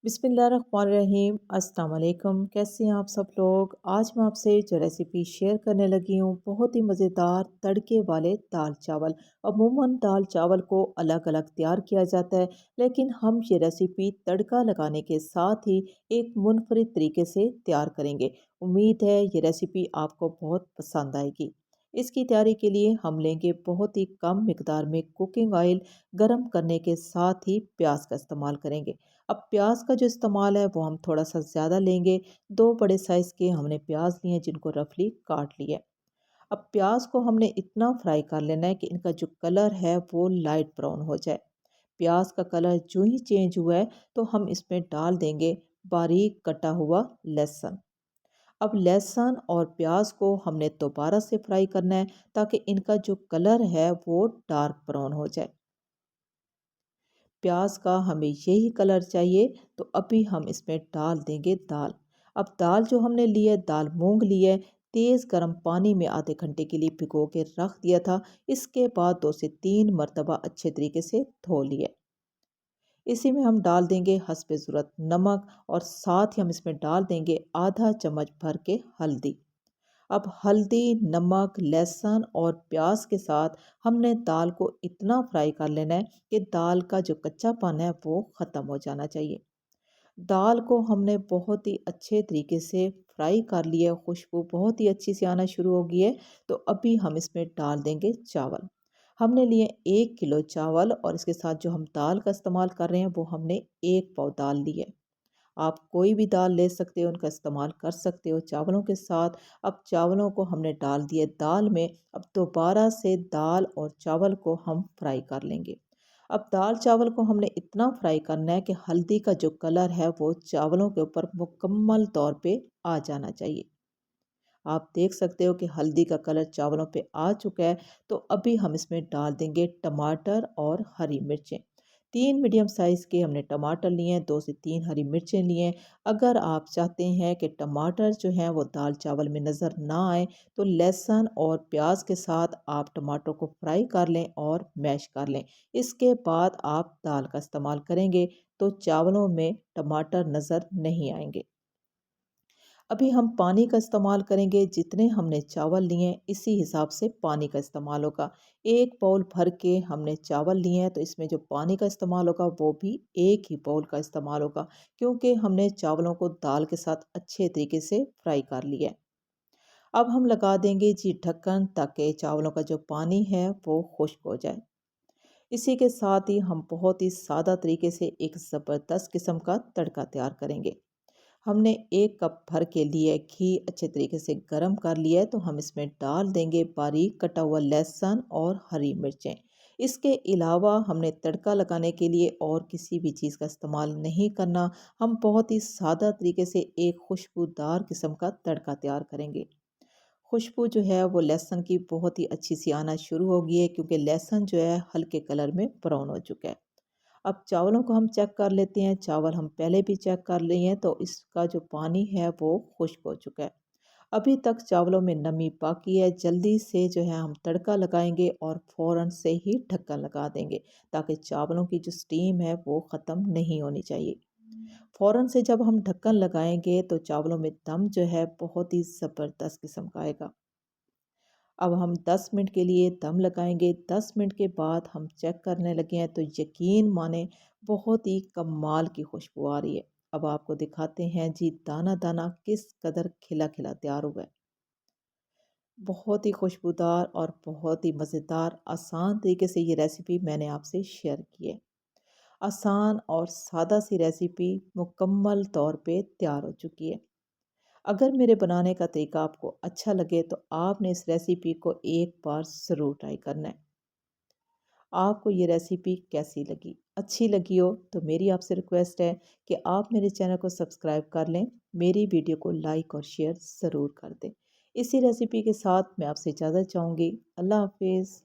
बिस्मिल्लाहिर्रहमानिर्रहीम। अस्सलाम वालेकुम। कैसे हैं आप सब लोग। आज मैं आपसे जो रेसिपी शेयर करने लगी हूँ बहुत ही मज़ेदार तड़के वाले दाल चावल। अमूमन दाल चावल को अलग अलग तैयार किया जाता है, लेकिन हम ये रेसिपी तड़का लगाने के साथ ही एक मुनफरिद तरीके से तैयार करेंगे। उम्मीद है ये रेसिपी आपको बहुत पसंद आएगी। इसकी तैयारी के लिए हम लेंगे बहुत ही कम मिकदार में कुकिंग ऑयल। गरम करने के साथ ही प्याज का इस्तेमाल करेंगे। अब प्याज का जो इस्तेमाल है वो हम थोड़ा सा ज़्यादा लेंगे। 2 बड़े साइज़ के हमने प्याज लिए हैं जिनको रफली काट लिया है। अब प्याज को हमने इतना फ्राई कर लेना है कि इनका जो कलर है वो लाइट ब्राउन हो जाए। प्याज का कलर जो ही चेंज हुआ है तो हम इसमें डाल देंगे बारीक कटा हुआ लहसुन। अब लहसुन और प्याज को हमने दोबारा से फ्राई करना है ताकि इनका जो कलर है वो डार्क ब्राउन हो जाए। प्याज का हमें यही कलर चाहिए। तो अभी हम इसमें डाल देंगे दाल। अब दाल जो हमने ली है दाल मूंग ली है। तेज़ गर्म पानी में आधे घंटे के लिए भिगो के रख दिया था। इसके बाद 2 से 3 मरतबा अच्छे तरीके से धो लिया। इसी में हम डाल देंगे हस्बे ज़रूरत नमक और साथ ही हम इसमें डाल देंगे आधा चम्मच भर के हल्दी। अब हल्दी, नमक, लहसुन और प्याज के साथ हमने दाल को इतना फ्राई कर लेना है कि दाल का जो कच्चापन है वो ख़त्म हो जाना चाहिए। दाल को हमने बहुत ही अच्छे तरीके से फ्राई कर लिया, खुशबू बहुत ही अच्छी सी आना शुरू हो गई है। तो अभी हम इसमें डाल देंगे चावल। हमने लिए 1 किलो चावल और इसके साथ जो हम दाल का इस्तेमाल कर रहे हैं वो हमने 1 पाव दाल ली है। आप कोई भी दाल ले सकते हो, उनका इस्तेमाल कर सकते हो चावलों के साथ। अब चावलों को हमने डाल दिए दाल में। अब दोबारा से दाल और चावल को हम फ्राई कर लेंगे। अब दाल चावल को हमने इतना फ्राई करना है कि हल्दी का जो कलर है वो चावलों के ऊपर मुकम्मल तौर पे आ जाना चाहिए। आप देख सकते हो कि हल्दी का कलर चावलों पे आ चुका है। तो अभी हम इसमें डाल देंगे टमाटर और हरी मिर्चें। 3 मीडियम साइज़ के हमने टमाटर लिए हैं, 2 से 3 हरी मिर्चें लिए हैं। अगर आप चाहते हैं कि टमाटर जो हैं वो दाल चावल में नज़र ना आए तो लहसुन और प्याज के साथ आप टमाटर को फ्राई कर लें और मैश कर लें। इसके बाद आप दाल का इस्तेमाल करेंगे तो चावलों में टमाटर नज़र नहीं आएंगे। अभी हम पानी का इस्तेमाल करेंगे। जितने हमने चावल लिए हैं इसी हिसाब से पानी का इस्तेमाल होगा। 1 बाउल भर के हमने चावल लिए हैं तो इसमें जो पानी का इस्तेमाल होगा वो भी 1 ही बाउल का इस्तेमाल होगा, क्योंकि हमने चावलों को दाल के साथ अच्छे तरीके से फ्राई कर लिया है। अब हम लगा देंगे जी ढक्कन ताकि चावलों का जो पानी है वो खुश्क हो जाए। इसी के साथ ही हम बहुत ही सादा तरीके से एक ज़बरदस्त किस्म का तड़का तैयार करेंगे। हमने 1 कप भर के लिए घी अच्छे तरीके से गरम कर लिया है तो हम इसमें डाल देंगे बारीक कटा हुआ लहसुन और हरी मिर्चें। इसके अलावा हमने तड़का लगाने के लिए और किसी भी चीज़ का इस्तेमाल नहीं करना। हम बहुत ही सादा तरीके से एक खुशबूदार किस्म का तड़का तैयार करेंगे। खुशबू जो है वो लहसुन की बहुत ही अच्छी सी आना शुरू हो गई है, क्योंकि लहसुन जो है हल्के कलर में ब्राउन हो चुका है। अब चावलों को हम चेक कर लेते हैं। चावल हम पहले भी चेक कर लिए हैं तो इसका जो पानी है वो खुश्क हो चुका है। अभी तक चावलों में नमी बाकी है। जल्दी से जो है हम तड़का लगाएंगे और फ़ौरन से ही ढक्कन लगा देंगे ताकि चावलों की जो स्टीम है वो ख़त्म नहीं होनी चाहिए। फ़ौरन से जब हम ढक्कन लगाएंगे तो चावलों में दम जो है बहुत ही ज़बरदस्त किस्म का आएगा। अब हम 10 मिनट के लिए दम लगाएंगे। 10 मिनट के बाद हम चेक करने लगे हैं तो यकीन माने बहुत ही कमाल की खुशबू आ रही है। अब आपको दिखाते हैं जी दाना दाना किस कदर खिला खिला तैयार हुआ है। बहुत ही खुशबूदार और बहुत ही मज़ेदार आसान तरीके से ये रेसिपी मैंने आपसे शेयर की है। आसान और सादा सी रेसिपी मुकम्मल तौर पे तैयार हो चुकी है। अगर मेरे बनाने का तरीका आपको अच्छा लगे तो आपने इस रेसिपी को एक बार ज़रूर ट्राई करना है। आपको ये रेसिपी कैसी लगी? अच्छी लगी हो तो मेरी आपसे रिक्वेस्ट है कि आप मेरे चैनल को सब्सक्राइब कर लें, मेरी वीडियो को लाइक और शेयर ज़रूर कर दें। इसी रेसिपी के साथ मैं आपसे इजाज़त चाहूँगी। अल्लाह हाफ़िज़।